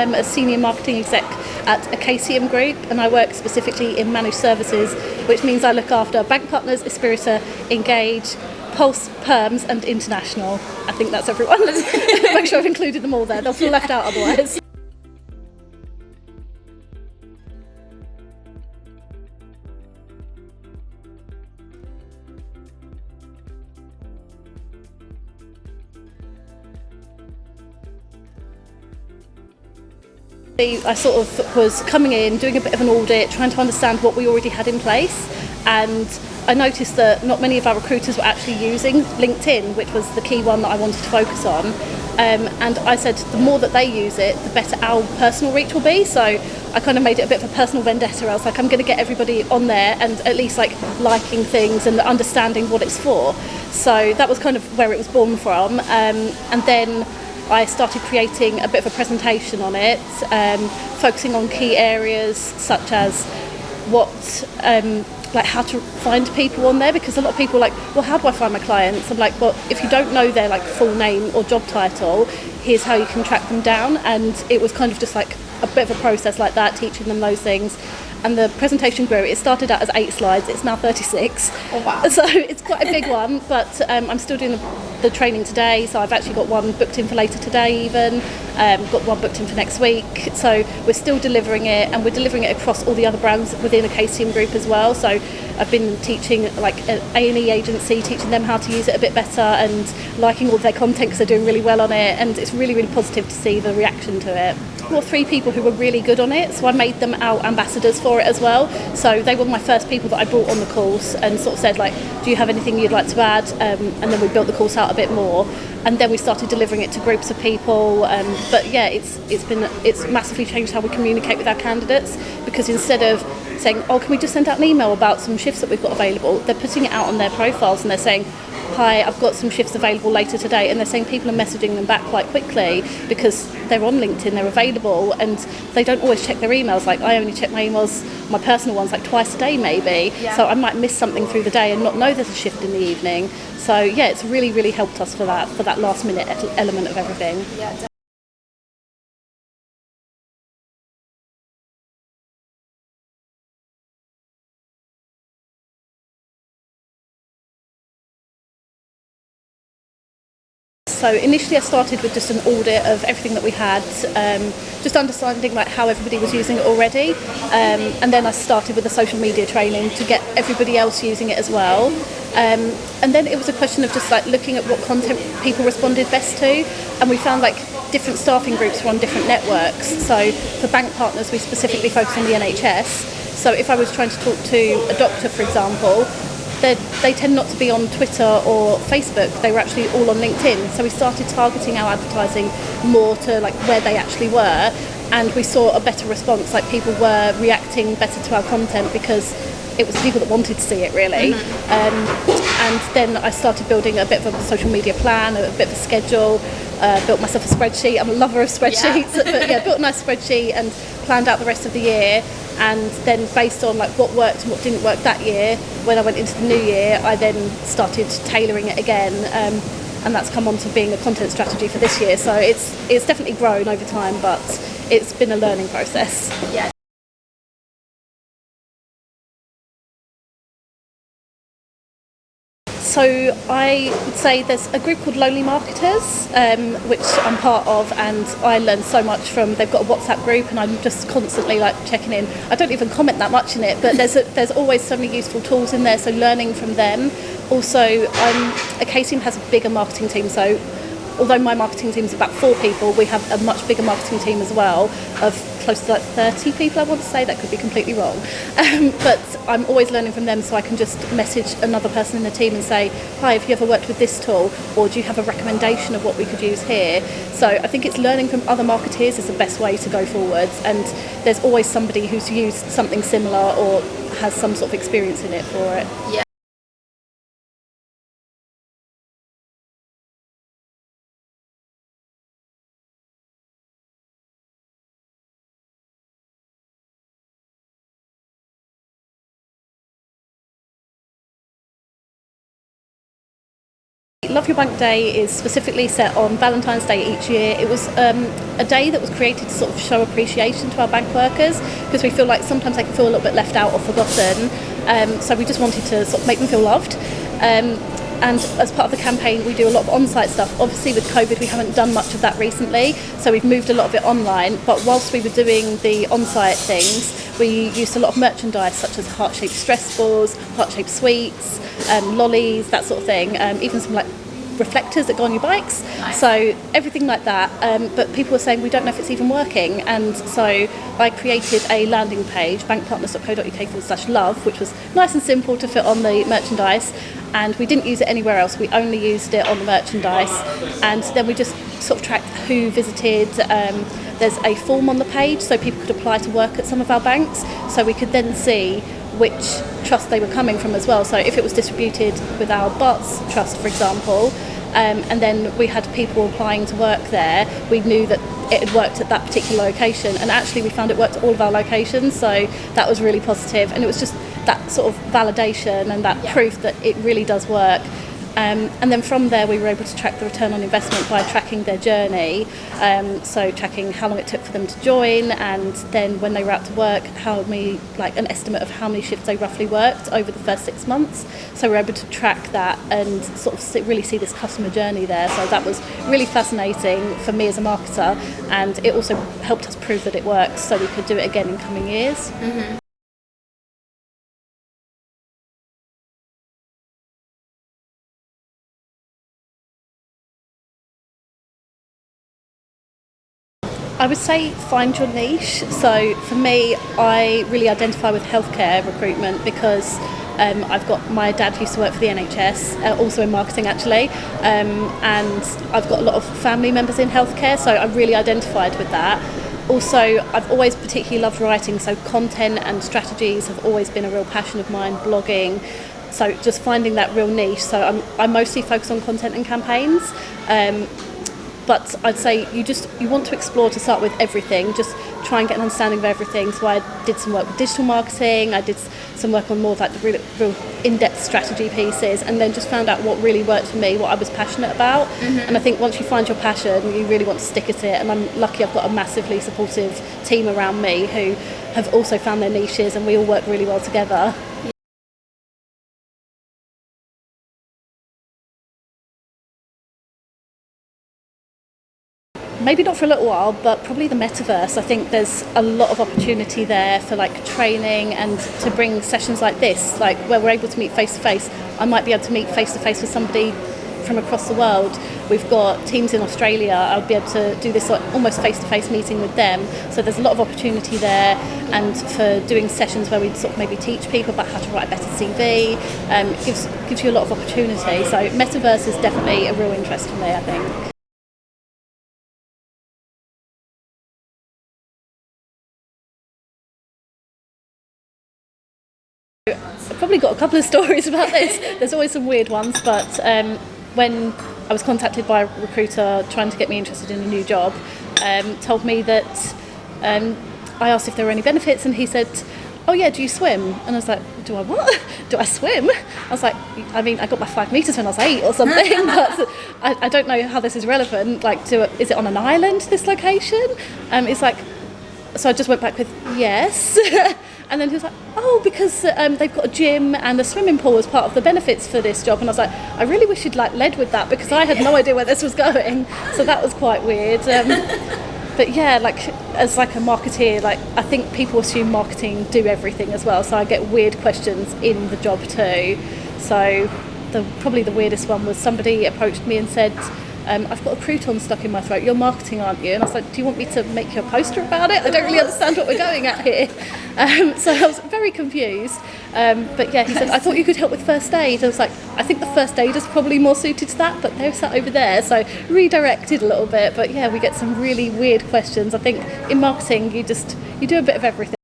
I'm a senior marketing exec at Acacium Group, and I work specifically in managed services, which means I look after Bank Partners, Espirita, Engage, Pulse, Perms and International. I think that's everyone. Make sure I've included them all there. They'll feel left out otherwise. I sort of was coming in, doing a bit of an audit, trying to understand what we already had in place, and I noticed that not many of our recruiters were actually using LinkedIn, which was the key one that I wanted to focus on. And I said the more that they use it, the better our personal reach will be. So I kind of made it a bit of a personal vendetta. I was like, I'm going to get everybody on there and at least like liking things and understanding what it's for. So that was kind of where it was born from. And then I started creating a bit of a presentation on it, focusing on key areas such as like how to find people on there, because a lot of people are like, well, how do I find my clients? I'm like, well, if you don't know their like full name or job title, here's how you can track them down. And it was kind of just like a bit of a process like that, teaching them those things. And the presentation grew. It started out as 8 slides, it's now 36. Oh wow. So it's quite a big one, but I'm still doing the training today, so I've actually got one booked in for later today even, got one booked in for next week. So we're still delivering it, and we're delivering it across all the other brands within Acacium Group as well. So I've been teaching like an A&E agency, teaching them how to use it a bit better and liking all their content because they're doing really well on it, and it's really, really positive to see the reaction to it. There were 3 people who were really good on it, so I made them our ambassadors for it as well. So they were my first people that I brought on the course and sort of said like, do you have anything you'd like to add? And then we built the course out a bit more, and then we started delivering it to groups of people. But yeah, it's massively changed how we communicate with our candidates, because instead of saying, oh, can we just send out an email about some shifts that we've got available, they're putting it out on their profiles and they're saying, hi, I've got some shifts available later today, and they're saying people are messaging them back quite quickly because they're on LinkedIn, they're available, and they don't always check their emails. Like I only check my emails, my personal ones, like twice a day maybe. Yeah. So I might miss something through the day and not know there's a shift in the evening. So yeah, it's really, really helped us for that last minute element of everything. Yeah. So initially I started with just an audit of everything that we had, just understanding like how everybody was using it already, and then I started with the social media training to get everybody else using it as well. And then it was a question of just like looking at what content people responded best to, and we found like different staffing groups were on different networks. So for Bank Partners we specifically focus on the NHS, so if I was trying to talk to a doctor, for example, they tend not to be on Twitter or Facebook. They were actually all on LinkedIn. So we started targeting our advertising more to like where they actually were, and we saw a better response. Like people were reacting better to our content because it was people that wanted to see it really. And then I started building a bit of a social media plan, a bit of a schedule, built myself a spreadsheet. I'm a lover of spreadsheets. Yeah. But yeah, built a nice spreadsheet and planned out the rest of the year. And then based on like what worked and what didn't work that year, when I went into the new year, I then started tailoring it again, and that's come on to being a content strategy for this year. So it's definitely grown over time, but it's been a learning process. Yeah. So I would say there's a group called Lonely Marketers, which I'm part of, and I learn so much from. They've got a WhatsApp group, and I'm just constantly like checking in. I don't even comment that much in it, but there's always so many useful tools in there. So learning from them. Also, Acacium has a bigger marketing team, so although my marketing team is about 4 people, we have a much bigger marketing team as well of close to like 30 people, I want to say. That could be completely wrong. But I'm always learning from them, so I can just message another person in the team and say, hi, have you ever worked with this tool? Or do you have a recommendation of what we could use here? So I think it's learning from other marketeers is the best way to go forwards. And there's always somebody who's used something similar or has some sort of experience in it for it. Yeah. Love Your Bank Day is specifically set on Valentine's Day each year. It was a day that was created to sort of show appreciation to our bank workers, because we feel like sometimes they can feel a little bit left out or forgotten. So we just wanted to sort of make them feel loved. And as part of the campaign, we do a lot of on-site stuff. Obviously with COVID, we haven't done much of that recently, so we've moved a lot of it online. But whilst we were doing the on-site things, we used a lot of merchandise such as heart-shaped stress balls, heart-shaped sweets, lollies, that sort of thing, even some like reflectors that go on your bikes. Nice. So everything like that, but people were saying we don't know if it's even working, and so I created a landing page, bankpartners.co.uk/love, which was nice and simple to fit on the merchandise, and we didn't use it anywhere else. We only used it on the merchandise, and then we just sort of tracked who visited. There's a form on the page so people could apply to work at some of our banks, so we could then see which trust they were coming from as well. So if it was distributed with our Barts trust, for example, and then we had people applying to work there, we knew that it had worked at that particular location, and actually we found it worked at all of our locations, so that was really positive, and it was just that sort of validation and that proof that it really does work. And then from there we were able to track the return on investment by tracking their journey, so tracking how long it took for them to join, and then when they were out to work, an estimate of how many shifts they roughly worked over the first 6 months. So we're able to track that and sort of really see this customer journey there. So that was really fascinating for me as a marketer, and it also helped us prove that it works, so we could do it again in coming years. Mm-hmm. I would say find your niche. So for me, I really identify with healthcare recruitment because I've got, my dad used to work for the NHS, also in marketing actually, and I've got a lot of family members in healthcare, so I really identified with that. Also, I've always particularly loved writing, so content and strategies have always been a real passion of mine, blogging. So just finding that real niche. So I mostly focus on content and campaigns. But I'd say you want to explore to start with everything, just try and get an understanding of everything. So I did some work with digital marketing, I did some work on more of like the real in-depth strategy pieces, and then just found out what really worked for me, what I was passionate about. Mm-hmm. And I think once you find your passion, you really want to stick at it, and I'm lucky I've got a massively supportive team around me who have also found their niches, and we all work really well together. Maybe not for a little while, but probably the metaverse. I think there's a lot of opportunity there for like training and to bring sessions like this, like where we're able to meet face to face. I might be able to meet face to face with somebody from across the world. We've got teams in Australia. I'll be able to do this like almost face to face meeting with them. So there's a lot of opportunity there, and for doing sessions where we sort of maybe teach people about how to write a better CV. It gives you a lot of opportunity. So metaverse is definitely a real interest for me, I think. I've probably got a couple of stories about this. There's always some weird ones, but when I was contacted by a recruiter trying to get me interested in a new job, told me that I asked if there were any benefits, and he said, "Oh yeah, do you swim?" And I was like, "Do I what? Do I swim?" I was like, I mean, I got my 5 meters when I was 8 or something, but I don't know how this is relevant. Like, is it on an island, this location? It's like, so I just went back with yes. And then he was like, "Oh, because they've got a gym and a swimming pool as part of the benefits for this job." And I was like, I really wish you'd like led with that, because I had no idea where this was going. So that was quite weird. But yeah, like as like a marketeer, like I think people assume marketing do everything as well. So I get weird questions in the job too. So probably the weirdest one was somebody approached me and said, "I've got a crouton stuck in my throat. You're marketing, aren't you?" And I was like, "Do you want me to make you a poster about it? I don't really understand what we're going at here." So I was very confused. But yeah, he said, "I thought you could help with first aid." I was like, "I think the first aid is probably more suited to that, but they're sat over there." So redirected a little bit. But yeah, we get some really weird questions. I think in marketing, you do a bit of everything.